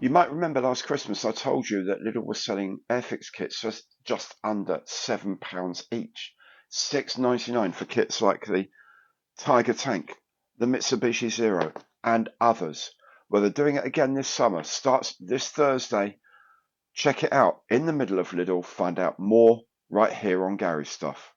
You might remember last Christmas I told you that Lidl was selling AIRFIX kits for just under £7 each. £6.99 for kits like the Tiger Tank, the Mitsubishi Zero, and others. Well, they're doing it again this summer. Starts this Thursday. Check it out in the middle of Lidl. Find out more right here on Gary's Stuff.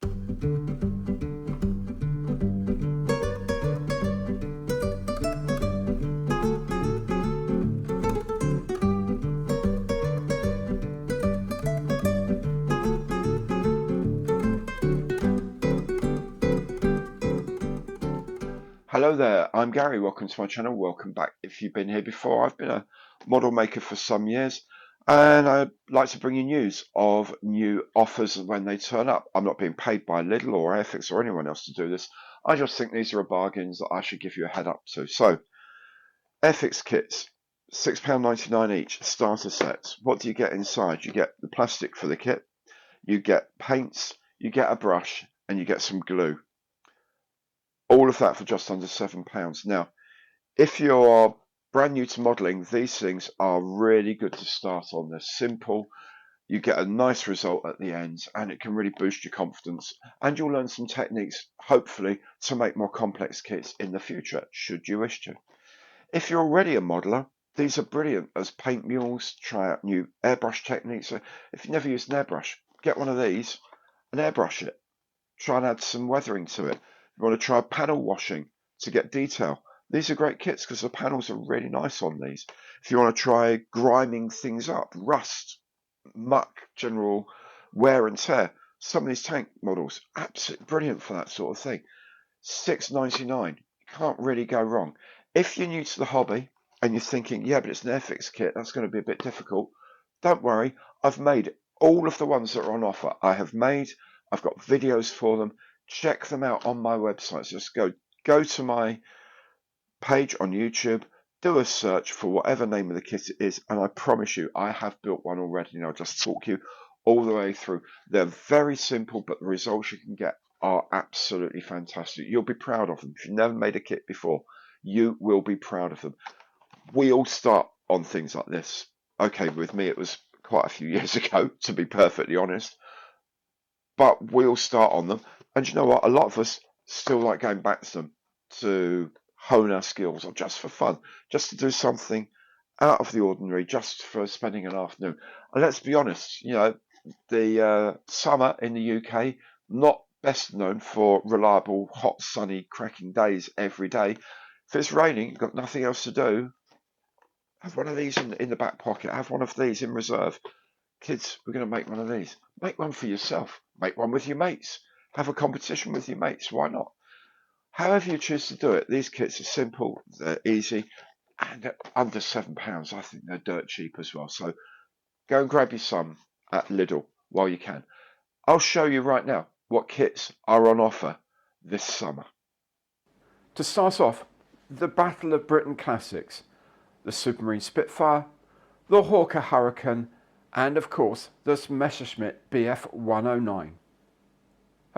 Hello there, I'm Gary. Welcome to my channel. Welcome back if you've been here before. I've been a model maker for some years, and I'd like to bring you news of new offers when they turn up. I'm not being paid by Lidl or AIRFIX or anyone else to do this. I just think these are bargains that I should give you a head up to. So, AIRFIX kits, £6.99 each, starter sets. What do you get inside? You get the plastic for the kit, you get paints, you get a brush, and you get some glue. All of that for just under £7. Now, if you're brand new to modelling, these things are really good to start on. They're simple, you get a nice result at the end, and it can really boost your confidence. And you'll learn some techniques, hopefully, to make more complex kits in the future, should you wish to. If you're already a modeller, these are brilliant as paint mules. Try out new airbrush techniques. So if you've never used an airbrush, get one of these and airbrush it. Try and add some weathering to it. You want to try panel washing to get detail. These are great kits because the panels are really nice on these. If you want to try griming things up, rust, muck, general wear and tear, some of these tank models, absolutely brilliant for that sort of thing. £6.99, can't really go wrong. If you're new to the hobby and you're thinking, yeah, but it's an AIRFIX kit, that's going to be a bit difficult, don't worry, I've made all of the ones that are on offer. I've got videos for them. Check them out on my website. So just go to my page on YouTube, do a search for whatever name of the kit it is, and I promise you, I have built one already, and I'll just talk you all the way through. They're very simple, but the results you can get are absolutely fantastic. You'll be proud of them. If you've never made a kit before, you will be proud of them. We all start on things like this. Okay, with me, it was quite a few years ago, to be perfectly honest, but we all start on them. And you know what? A lot of us still like going back to them to hone our skills, or just for fun, just to do something out of the ordinary, just for spending an afternoon. And let's be honest, you know, the summer in the UK, not best known for reliable, hot, sunny, cracking days every day. If it's raining, you've got nothing else to do, have one of these in the back pocket, have one of these in reserve. Kids, we're going to make one of these. Make one for yourself. Make one with your mates. Have a competition with your mates. Why not? However you choose to do it, these kits are simple, they're easy, and at under £7, I think they're dirt cheap as well. So go and grab you some at Lidl while you can. I'll show you right now what kits are on offer this summer. To start off, the Battle of Britain classics, the Supermarine Spitfire, the Hawker Hurricane, and of course the Messerschmitt Bf 109.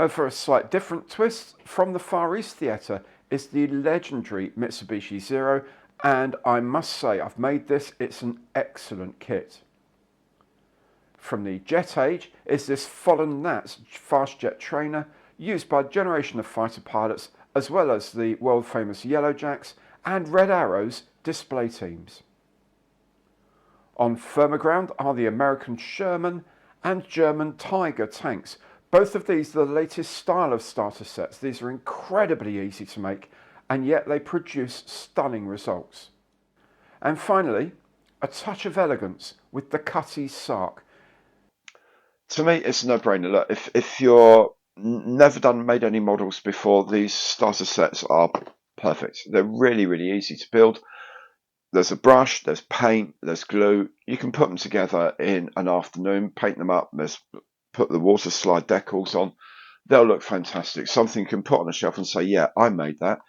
For a slight different twist, from the Far East Theatre is the legendary Mitsubishi Zero, and I must say I've made this, it's an excellent kit. From the Jet Age is this Fallen Gnats fast jet trainer, used by a generation of fighter pilots, as well as the world famous Yellowjacks and Red Arrows display teams. On firmer ground are the American Sherman and German Tiger tanks. Both of these are the latest style of starter sets. These are incredibly easy to make, and yet they produce stunning results. And finally, a touch of elegance with the Cutty Sark. To me, it's a no-brainer. Look, if you're never made any models before, these starter sets are perfect. They're really, really easy to build. There's a brush, there's paint, there's glue. You can put them together in an afternoon, paint them up, put the water slide decals on. They'll look fantastic. Something you can put on a shelf and say, yeah, I made that.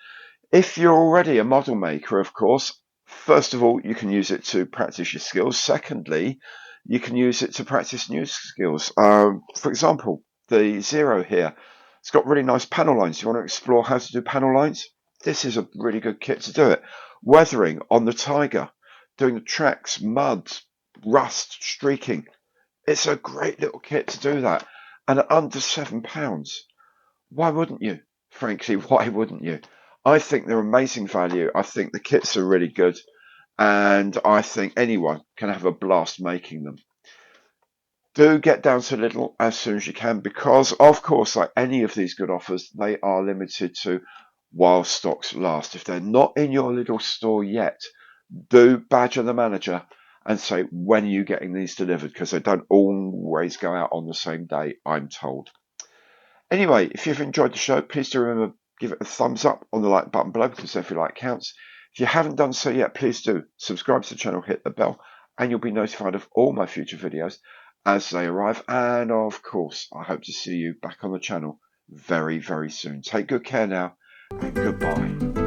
If you're already a model maker, of course, first of all, you can use it to practice your skills. Secondly, you can use it to practice new skills. For example, the Zero here, it's got really nice panel lines. You want to explore how to do panel lines? This is a really good kit to do it. Weathering on the Tiger. doing the tracks, mud, rust, streaking. It's a great little kit to do that. And at under £7, why wouldn't you? Frankly, why wouldn't you? I think they're amazing value. I think the kits are really good. And I think anyone can have a blast making them. Do get down to Lidl as soon as you can, because of course, like any of these good offers, they are limited to while stocks last. If they're not in your Lidl store yet, do badger the manager and say, when are you getting these delivered? Because they don't always go out on the same day, I'm told. Anyway, if you've enjoyed the show, please do remember, give it a thumbs up on the like button below, because every like counts. If you haven't done so yet, please do subscribe to the channel, hit the bell, and you'll be notified of all my future videos as they arrive. And of course, I hope to see you back on the channel very, very soon. Take good care now, and goodbye.